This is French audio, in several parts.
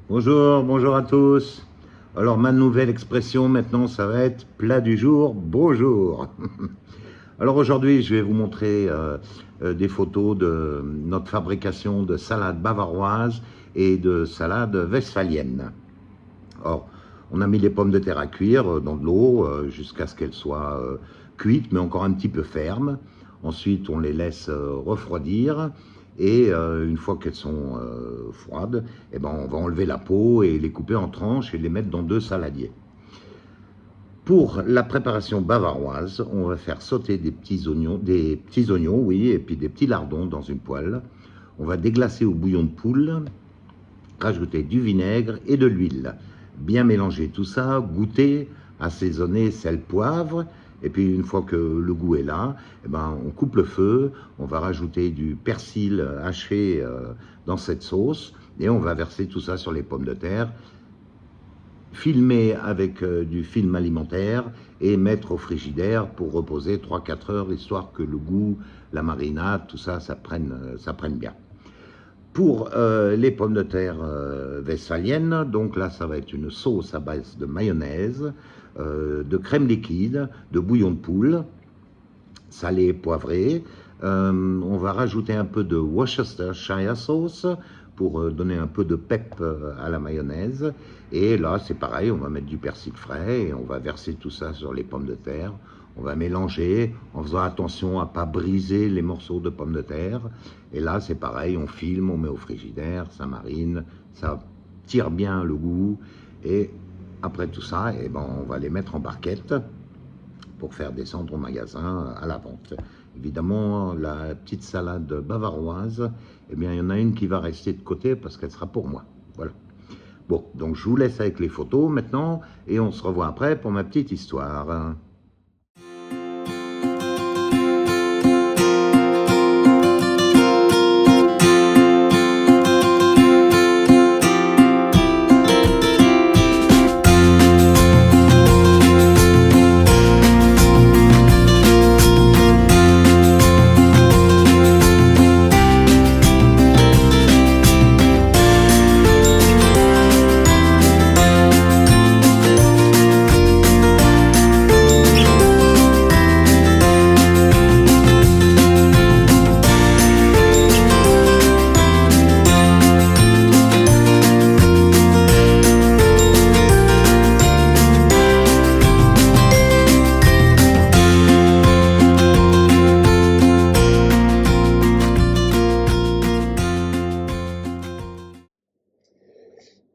Bonjour, bonjour à tous. Alors ma nouvelle expression maintenant, ça va être plat du jour, bonjour. Alors aujourd'hui, je vais vous montrer des photos de notre fabrication de salade bavaroise et de salade westphalienne. Or, on a mis les pommes de terre à cuire dans de l'eau jusqu'à ce qu'elles soient cuites, mais encore un petit peu fermes. Ensuite, on les laisse refroidir. Et une fois qu'elles sont froides, eh ben, on va enlever la peau et les couper en tranches et les mettre dans deux saladiers. Pour la préparation bavaroise, on va faire sauter des petits oignons, oui, et puis des petits lardons dans une poêle. On va déglacer au bouillon de poule, rajouter du vinaigre et de l'huile. Bien mélanger tout ça, goûter, assaisonner sel, poivre. Et puis une fois que le goût est là, eh ben, on coupe le feu, on va rajouter du persil haché dans cette sauce et on va verser tout ça sur les pommes de terre, filmer avec du film alimentaire et mettre au frigidaire pour reposer 3-4 heures, histoire que le goût, la marinade, tout ça, ça prenne bien. Pour les pommes de terre westphaliennes, donc là ça va être une sauce à base de mayonnaise, de crème liquide, de bouillon de poule, salé et poivré. On va rajouter un peu de Worcestershire sauce pour donner un peu de pep à la mayonnaise. Et là c'est pareil, on va mettre du persil frais et on va verser tout ça sur les pommes de terre. On va mélanger en faisant attention à ne pas briser les morceaux de pommes de terre. Et là, c'est pareil, on filme, on met au frigidaire, ça marine, ça tire bien le goût. Et après tout ça, eh ben, on va les mettre en barquette pour faire descendre au magasin à la vente. Évidemment, la petite salade bavaroise, eh bien, il y en a une qui va rester de côté parce qu'elle sera pour moi. Voilà. Bon, donc je vous laisse avec les photos maintenant et on se revoit après pour ma petite histoire.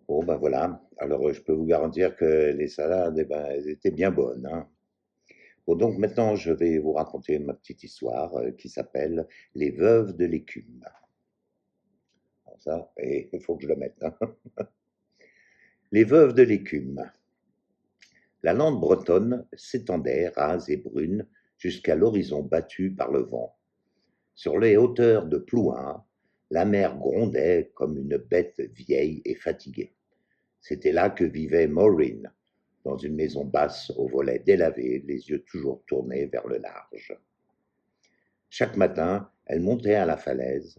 Bon, ben voilà. Alors, je peux vous garantir que les salades, eh ben, elles étaient bien bonnes, hein. Bon, donc maintenant, je vais vous raconter ma petite histoire qui s'appelle Les Veuves de l'écume. Alors ça, et il faut que je le mette, hein. Les Veuves de l'écume. La lande bretonne s'étendait, rase et brune, jusqu'à l'horizon battu par le vent. Sur les hauteurs de Plouin, la mer grondait comme une bête vieille et fatiguée. C'était là que vivait Maureen, dans une maison basse aux volets délavés, les yeux toujours tournés vers le large. Chaque matin, elle montait à la falaise,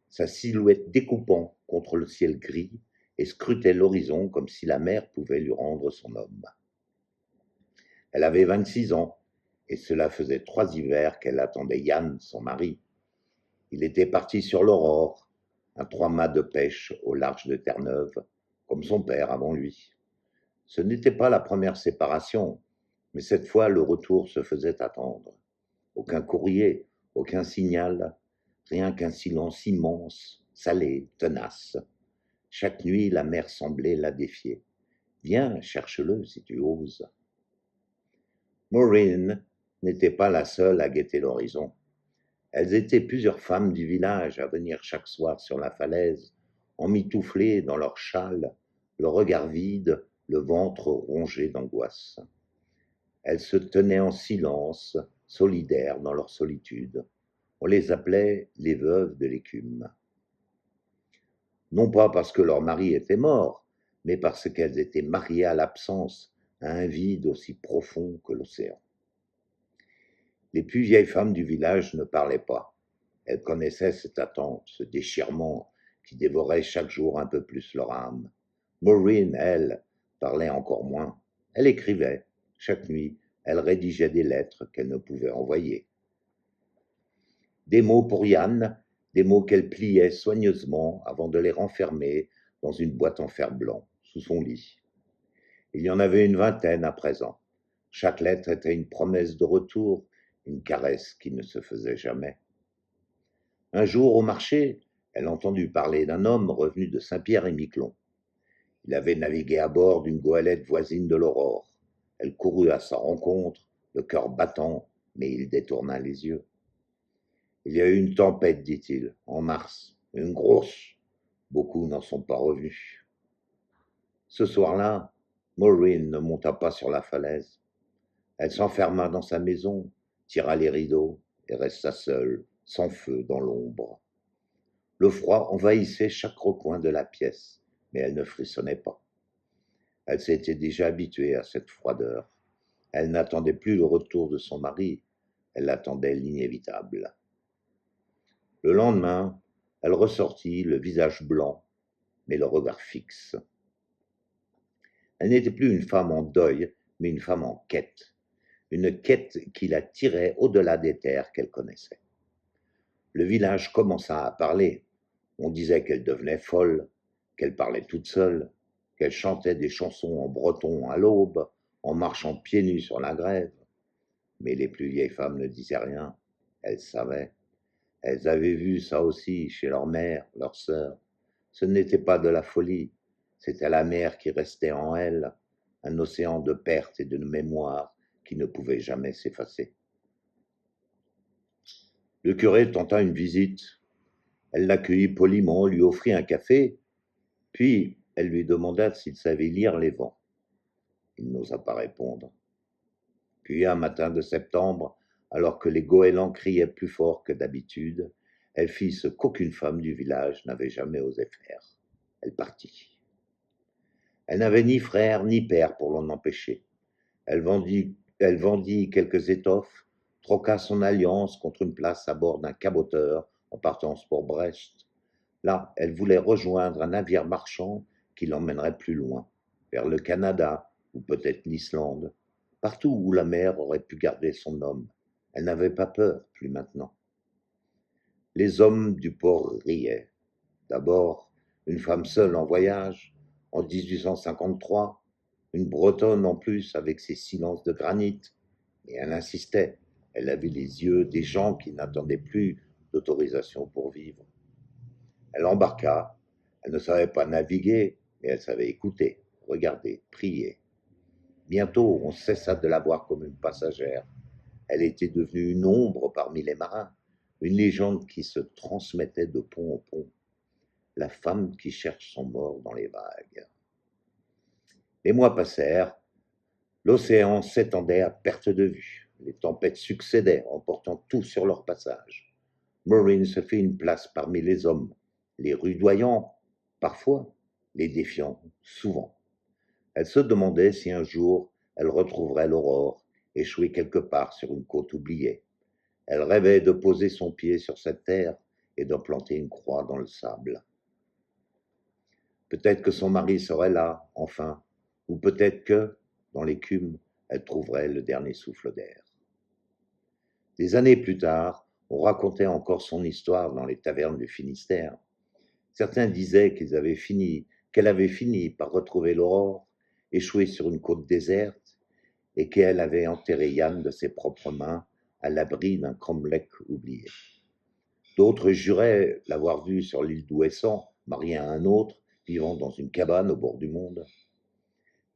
sa silhouette découpant contre le ciel gris, et scrutait l'horizon comme si la mer pouvait lui rendre son homme. Elle avait 26 ans, et cela faisait 3 hivers qu'elle attendait Yann, son mari. Il était parti sur l'Aurore, un 3-mâts de pêche au large de Terre-Neuve, comme son père avant lui. Ce n'était pas la première séparation, mais cette fois le retour se faisait attendre. Aucun courrier, aucun signal, rien qu'un silence immense, salé, tenace. Chaque nuit, la mer semblait la défier. Viens, cherche-le si tu oses. Maureen n'était pas la seule à guetter l'horizon. Elles étaient plusieurs femmes du village à venir chaque soir sur la falaise, emmitouflées dans leurs châles, le regard vide, le ventre rongé d'angoisse. Elles se tenaient en silence, solidaires dans leur solitude. On les appelait les veuves de l'écume. Non pas parce que leur mari était mort, mais parce qu'elles étaient mariées à l'absence, à un vide aussi profond que l'océan. Les plus vieilles femmes du village ne parlaient pas. Elles connaissaient cette attente, ce déchirement qui dévorait chaque jour un peu plus leur âme. Maureen, elle, parlait encore moins. Elle écrivait. Chaque nuit, elle rédigeait des lettres qu'elle ne pouvait envoyer. Des mots pour Yann, des mots qu'elle pliait soigneusement avant de les renfermer dans une boîte en fer blanc, sous son lit. Il y en avait une vingtaine à présent. Chaque lettre était une promesse de retour, une caresse qui ne se faisait jamais. Un jour, au marché, elle entendit parler d'un homme revenu de Saint-Pierre-et-Miquelon. Il avait navigué à bord d'une goélette voisine de l'Aurore. Elle courut à sa rencontre, le cœur battant, mais il détourna les yeux. Il y a eu une tempête, dit-il, en mars, une grosse. Beaucoup n'en sont pas revenus. Ce soir-là, Maureen ne monta pas sur la falaise. Elle s'enferma dans sa maison, tira les rideaux et resta seule, sans feu, dans l'ombre. Le froid envahissait chaque recoin de la pièce, mais elle ne frissonnait pas. Elle s'était déjà habituée à cette froideur. Elle n'attendait plus le retour de son mari, elle attendait l'inévitable. Le lendemain, elle ressortit, le visage blanc, mais le regard fixe. Elle n'était plus une femme en deuil, mais une femme en quête. Une quête qui la tirait au-delà des terres qu'elle connaissait. Le village commença à parler. On disait qu'elle devenait folle, qu'elle parlait toute seule, qu'elle chantait des chansons en breton à l'aube, en marchant pieds nus sur la grève. Mais les plus vieilles femmes ne disaient rien. Elles savaient. Elles avaient vu ça aussi chez leur mère, leur sœur. Ce n'était pas de la folie, c'était la mer qui restait en elles, un océan de pertes et de mémoire qui ne pouvait jamais s'effacer. Le curé tenta une visite. Elle l'accueillit poliment, lui offrit un café, puis elle lui demanda s'il savait lire les vents. Il n'osa pas répondre. Puis un matin de septembre, alors que les goélands criaient plus fort que d'habitude, elle fit ce qu'aucune femme du village n'avait jamais osé faire. Elle partit. Elle n'avait ni frère ni père pour l'en empêcher. Elle vendit quelques étoffes, troqua son alliance contre une place à bord d'un caboteur en partance pour Brest. Là, elle voulait rejoindre un navire marchand qui l'emmènerait plus loin, vers le Canada ou peut-être l'Islande, partout où la mer aurait pu garder son homme. Elle n'avait pas peur, plus maintenant. Les hommes du port riaient. D'abord, une femme seule en voyage, en 1853, une Bretonne en plus avec ses silences de granit. Mais elle insistait. Elle avait les yeux des gens qui n'attendaient plus d'autorisation pour vivre. Elle embarqua. Elle ne savait pas naviguer, mais elle savait écouter, regarder, prier. Bientôt, on cessa de la voir comme une passagère. Elle était devenue une ombre parmi les marins, une légende qui se transmettait de pont en pont. La femme qui cherche son mort dans les vagues. Les mois passèrent, l'océan s'étendait à perte de vue. Les tempêtes succédaient, emportant tout sur leur passage. Maureen se fit une place parmi les hommes, les rudoyants, parfois, les défiants, souvent. Elle se demandait si un jour elle retrouverait l'aurore, échouée quelque part sur une côte oubliée. Elle rêvait de poser son pied sur cette terre et de planter une croix dans le sable. Peut-être que son mari serait là, enfin, ou peut-être que, dans l'écume, elle trouverait le dernier souffle d'air. Des années plus tard, on racontait encore son histoire dans les tavernes du Finistère. Certains disaient qu'elle avait fini par retrouver l'aurore, échouée sur une côte déserte, et qu'elle avait enterré Yann de ses propres mains à l'abri d'un cromlech oublié. D'autres juraient l'avoir vue sur l'île d'Ouessant, mariée à un autre, vivant dans une cabane au bord du monde.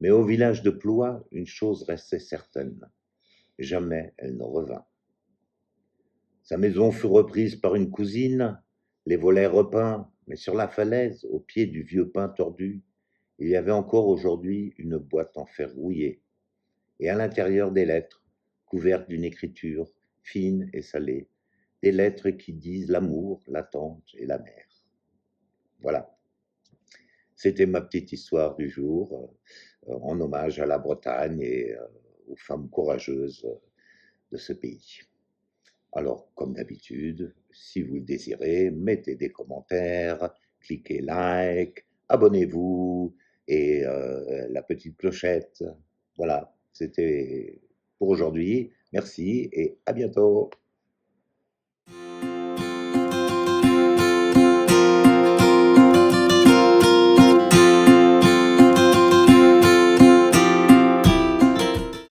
Mais au village de Ploie, une chose restait certaine. Jamais elle ne revint. Sa maison fut reprise par une cousine, les volets repeints, mais sur la falaise, au pied du vieux pin tordu, il y avait encore aujourd'hui une boîte en fer rouillé, et à l'intérieur des lettres, couvertes d'une écriture fine et salée, des lettres qui disent l'amour, l'attente et la mer. Voilà. C'était ma petite histoire du jour, en hommage à la Bretagne et aux femmes courageuses de ce pays. Alors, comme d'habitude, si vous le désirez, mettez des commentaires, cliquez like, abonnez-vous et la petite clochette. Voilà, c'était pour aujourd'hui. Merci et à bientôt.